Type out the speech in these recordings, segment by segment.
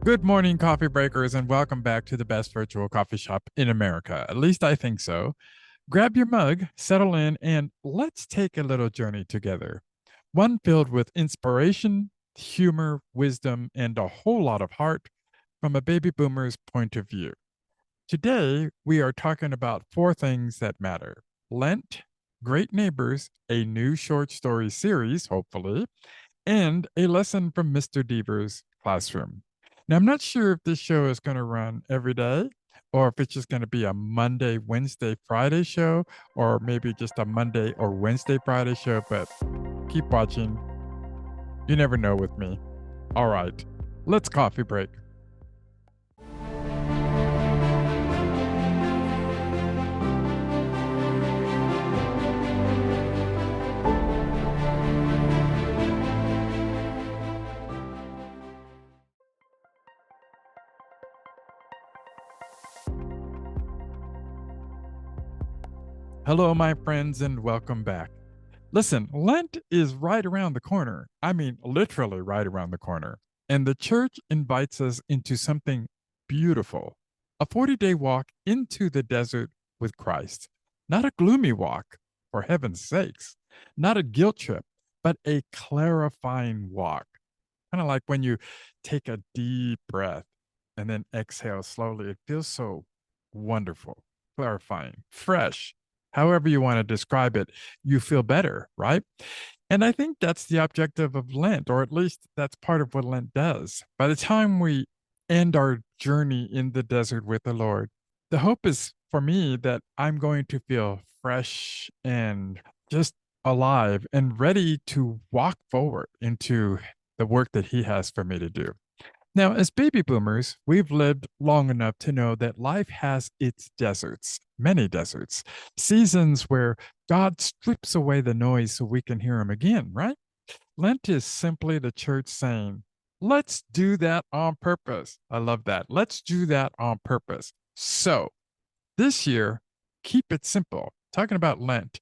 Good morning, coffee breakers, and welcome back to the best virtual coffee shop in America. At least I think so. Grab your mug, settle in, and let's take a little journey together. One filled with inspiration, humor, wisdom, and a whole lot of heart from a baby boomer's point of view. Today, we are talking about four things that matter: Lent, great neighbors, a new short story series, hopefully, and a lesson from Mr. Deaver's classroom. Now, I'm not sure if this show is going to run every day or if it's just going to be a Monday, Wednesday, Friday show, or maybe just a Monday or Wednesday, Friday show, but keep watching. You never know with me. All right, let's coffee break. Hello, my friends, and welcome back. Listen, Lent is right around the corner. I mean, literally right around the corner. And the church invites us into something beautiful: a 40-day walk into the desert with Christ. Not a gloomy walk, for heaven's sakes, not a guilt trip, but a clarifying walk. Kind of like when you take a deep breath and then exhale slowly. It feels so wonderful, clarifying, fresh. However, you want to describe it, you feel better, right? And I think that's the objective of Lent, or at least that's part of what Lent does. By the time we end our journey in the desert with the Lord, the hope is for me that I'm going to feel fresh and just alive and ready to walk forward into the work that He has for me to do. Now, as baby boomers, we've lived long enough to know that life has its deserts, many deserts, seasons where God strips away the noise so we can hear Him again, right? Lent is simply the church saying, let's do that on purpose. I love that. Let's do that on purpose. So this year, keep it simple. Talking about Lent,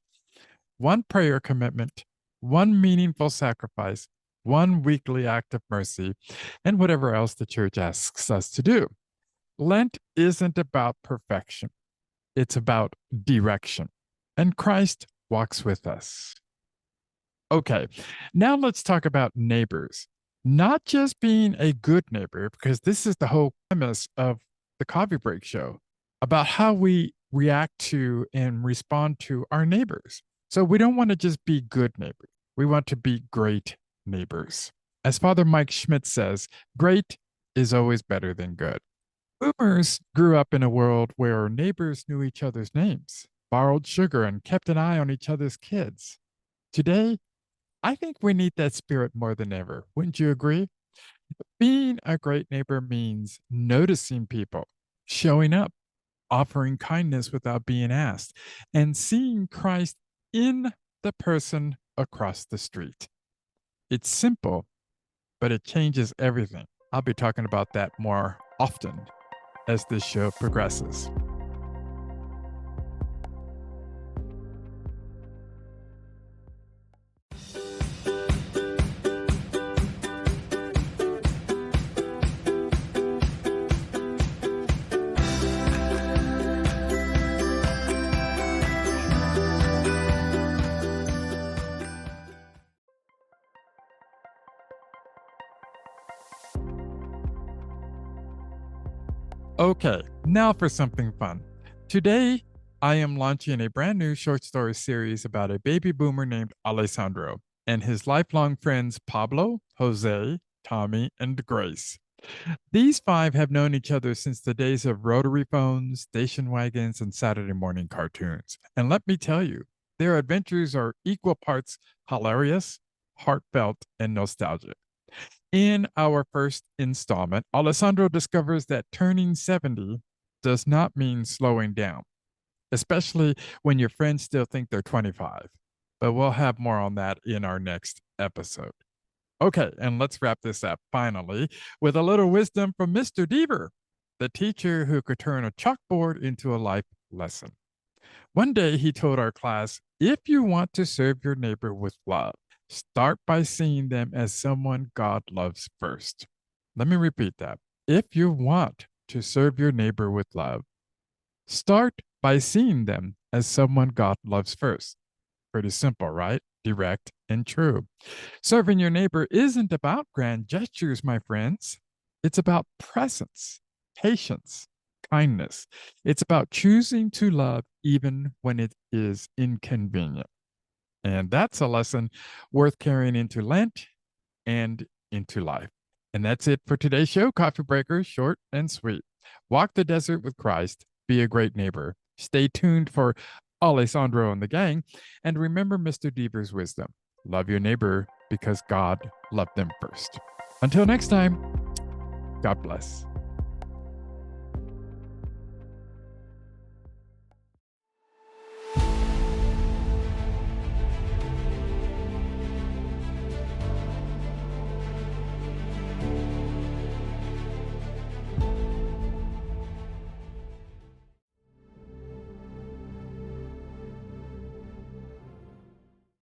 one prayer commitment, one meaningful sacrifice, one weekly act of mercy, and whatever else the church asks us to do. Lent isn't about perfection, it's about direction. And Christ walks with us. Okay, now let's talk about neighbors. Not just being a good neighbor, because this is the whole premise of the Coffee Break Show, about how we react to and respond to our neighbors. So we don't want to just be good neighbors. We want to be great neighbors. As Father Mike Schmidt says, great is always better than good. Boomers grew up in a world where neighbors knew each other's names, borrowed sugar, and kept an eye on each other's kids. Today, I think we need that spirit more than ever. Wouldn't you agree? Being a great neighbor means noticing people, showing up, offering kindness without being asked, and seeing Christ in the person across the street. It's simple, but it changes everything. I'll be talking about that more often as this show progresses. Okay, now for something fun. Today, I am launching a brand new short story series about a baby boomer named Alessandro and his lifelong friends Pablo, Jose, Tommy, and Grace. These five have known each other since the days of rotary phones, station wagons, and Saturday morning cartoons. And let me tell you, their adventures are equal parts hilarious, heartfelt, and nostalgic. In our first installment, Alessandro discovers that turning 70 does not mean slowing down, especially when your friends still think they're 25. But we'll have more on that in our next episode. Okay, and let's wrap this up finally with a little wisdom from Mr. Deaver, the teacher who could turn a chalkboard into a life lesson. One day he told our class, if you want to serve your neighbor with love, start by seeing them as someone God loves first. Let me repeat that. If you want to serve your neighbor with love, start by seeing them as someone God loves first. Pretty simple, right? Direct and true. Serving your neighbor isn't about grand gestures, my friends. It's about presence, patience, kindness. It's about choosing to love even when it is inconvenient. And that's a lesson worth carrying into Lent and into life. And that's it for today's show, Coffee Breakers, short and sweet. Walk the desert with Christ, be a great neighbor. Stay tuned for Alessandro and the gang, and remember Mr. Deaver's wisdom. Love your neighbor because God loved them first. Until next time, God bless.